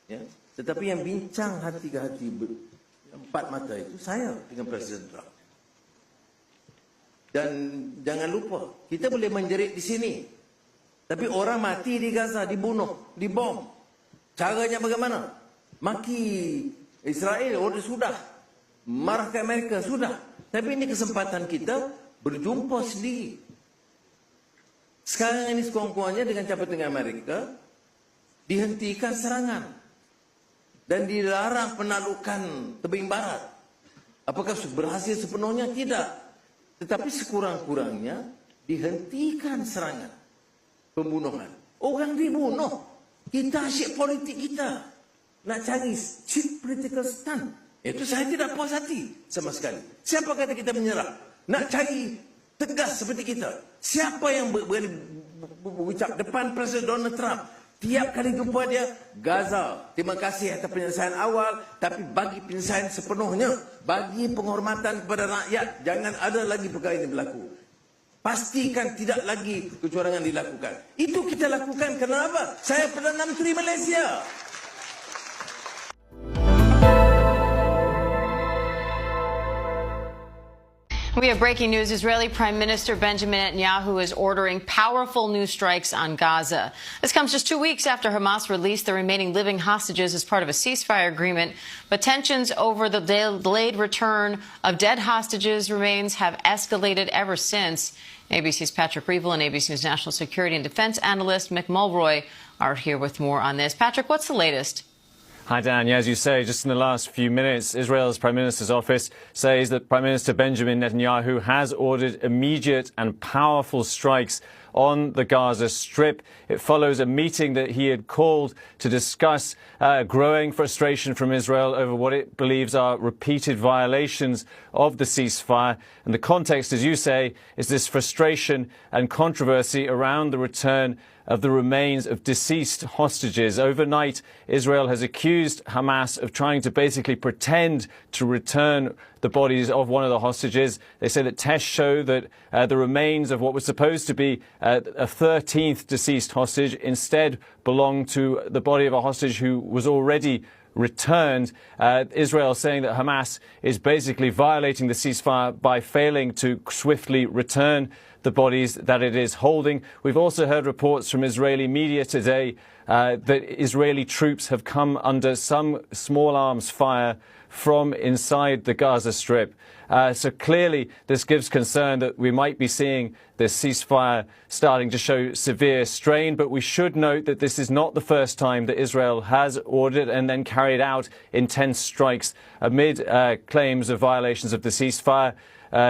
Ya. Tetapi yang bincang hati ke hati empat mata itu saya dengan Presiden Trump. Dan jangan lupa, kita boleh menjerit di sini. Tapi orang mati di Gaza, dibunuh, dibom. Caranya bagaimana? Maki Israel, sudah. Marah ke Amerika, sudah. Tapi ini kesempatan kita berjumpa sendiri. Sekarang ini sekurang-kurangnya dengan campur dengan Amerika, dihentikan serangan. Dan dilarang penaklukan tebing barat. Apakah berhasil sepenuhnya? Tidak. Tetapi sekurang-kurangnya dihentikan serangan. Pembunuhan. Orang dibunuh. Kita asyik politik kita. Nak cari cheap political stunt. Itu saya tidak puas hati sama sekali. Siapa kata kita menyerah? Nak cari tegas seperti kita. Siapa yang berani berucap depan Presiden Donald Trump? Tiap kali jumpa dia, Gaza, terima kasih atas penyelesaian awal, tapi bagi penyelesaian sepenuhnya, bagi penghormatan kepada rakyat, jangan ada lagi perkara ini berlaku. Pastikan tidak lagi kecurangan dilakukan. Itu kita lakukan. Kenapa? Saya Perdana Menteri Malaysia. We have breaking news. Israeli Prime Minister Benjamin Netanyahu is ordering powerful new strikes on Gaza. This comes just 2 weeks after Hamas released the remaining living hostages as part of a ceasefire agreement. But tensions over the delayed return of dead hostages remains have escalated ever since. ABC's Patrick Reevell and ABC News national security and defense analyst Mick Mulroy are here with more on this. Patrick, what's the latest? Hi, Dan. Yeah, as you say, just in the last few minutes, Israel's Prime Minister's office says that Prime Minister Benjamin Netanyahu has ordered immediate and powerful strikes on the Gaza Strip. It follows a meeting that he had called to discuss growing frustration from Israel over what it believes are repeated violations of the ceasefire. And the context, as you say, is this frustration and controversy around the return of the remains of deceased hostages. Overnight, Israel has accused Hamas of trying to basically pretend to return the bodies of one of the hostages. They say that tests show that the remains of what was supposed to be a 13th deceased hostage instead belonged to the body of a hostage who was already returned. Israel saying that Hamas is basically violating the ceasefire by failing to swiftly return the bodies that it is holding. We've also heard reports from Israeli media today that Israeli troops have come under some small arms fire from inside the Gaza Strip. So clearly this gives concern that we might be seeing this ceasefire starting to show severe strain. But we should note that this is not the first time that Israel has ordered and then carried out intense strikes amid claims of violations of the ceasefire.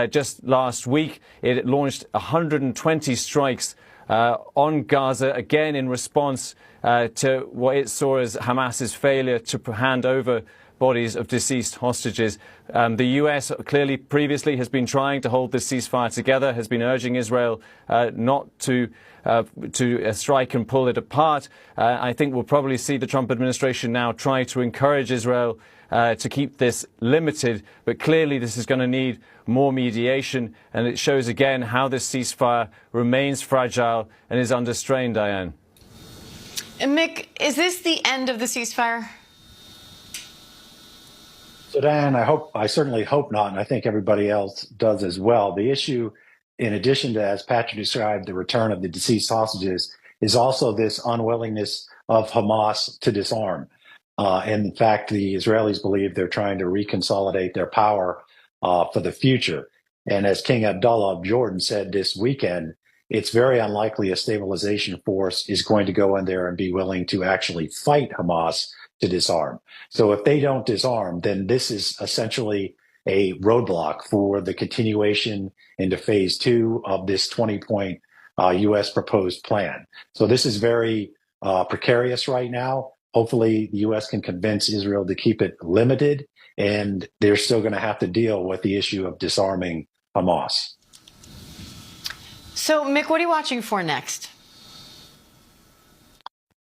Just last week, it launched 120 strikes on Gaza, again in response to what it saw as Hamas's failure to hand over bodies of deceased hostages. The US clearly previously has been trying to hold this ceasefire together, has been urging Israel not to strike and pull it apart. I think we'll probably see the Trump administration now try to encourage Israel to keep this limited, but clearly this is going to need more mediation, and it shows again how this ceasefire remains fragile and is under strain, Diane. Mick, is this the end of the ceasefire? So, Diane, I certainly hope not, and I think everybody else does as well. The issue, in addition to, as Patrick described, the return of the deceased hostages, is also this unwillingness of Hamas to disarm. And in fact, the Israelis believe they're trying to reconsolidate their power for the future. And as King Abdullah of Jordan said this weekend, it's very unlikely a stabilization force is going to go in there and be willing to actually fight Hamas to disarm. So if they don't disarm, then this is essentially a roadblock for the continuation into phase 2 of this 20-point U.S. proposed plan. So this is very precarious right now. Hopefully, the U.S. can convince Israel to keep it limited, and they're still going to have to deal with the issue of disarming Hamas. So, Mick, what are you watching for next?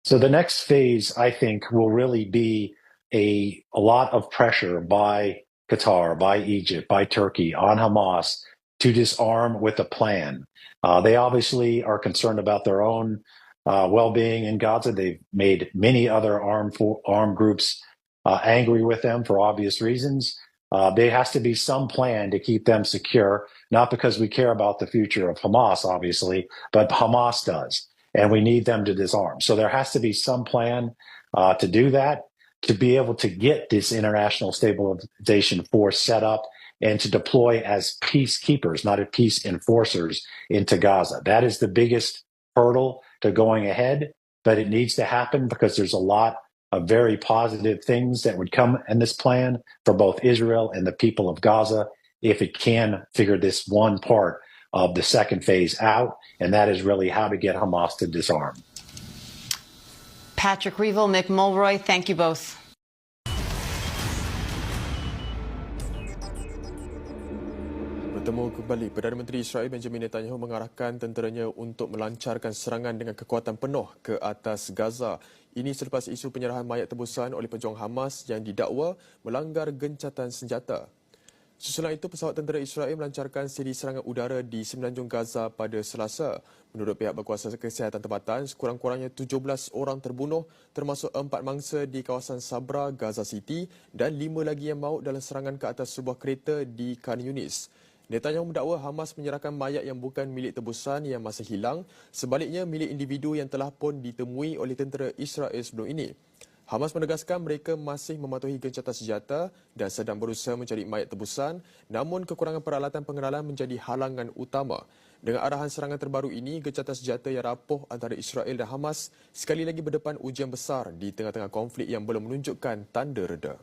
So the next phase, I think, will really be a lot of pressure by Qatar, by Egypt, by Turkey on Hamas to disarm with a plan. They obviously are concerned about their own well-being in Gaza. They've made many other armed groups angry with them for obvious reasons. There has to be some plan to keep them secure, not because we care about the future of Hamas, obviously, but Hamas does, and we need them to disarm. So there has to be some plan to do that, to be able to get this international stabilization force set up and to deploy as peacekeepers, not as peace enforcers, into Gaza. That is the biggest hurdle to going ahead, but it needs to happen because there's a lot of very positive things that would come in this plan for both Israel and the people of Gaza if it can figure this one part of the second phase out, and that is really how to get Hamas to disarm. Patrick Reevell, Mick Mulroy, thank you both. Bertemu kembali, Perdana Menteri Israel Benjamin Netanyahu mengarahkan tenteranya untuk melancarkan serangan dengan kekuatan penuh ke atas Gaza. Ini selepas isu penyerahan mayat tebusan oleh pejuang Hamas yang didakwa melanggar gencatan senjata. Susulan itu, pesawat tentera Israel melancarkan siri serangan udara di semenanjung Gaza pada Selasa. Menurut pihak berkuasa kesihatan tempatan, sekurang-kurangnya 17 orang terbunuh, termasuk 4 mangsa di kawasan Sabra, Gaza City dan 5 lagi yang maut dalam serangan ke atas sebuah kereta di Khan Yunis. Netanyahu mendakwa Hamas menyerahkan mayat yang bukan milik tebusan yang masih hilang, sebaliknya milik individu yang telah pun ditemui oleh tentera Israel sebelum ini. Hamas menegaskan mereka masih mematuhi gencatan senjata dan sedang berusaha mencari mayat tebusan, namun kekurangan peralatan pengenalan menjadi halangan utama. Dengan arahan serangan terbaru ini, gencatan senjata yang rapuh antara Israel dan Hamas sekali lagi berdepan ujian besar di tengah-tengah konflik yang belum menunjukkan tanda reda.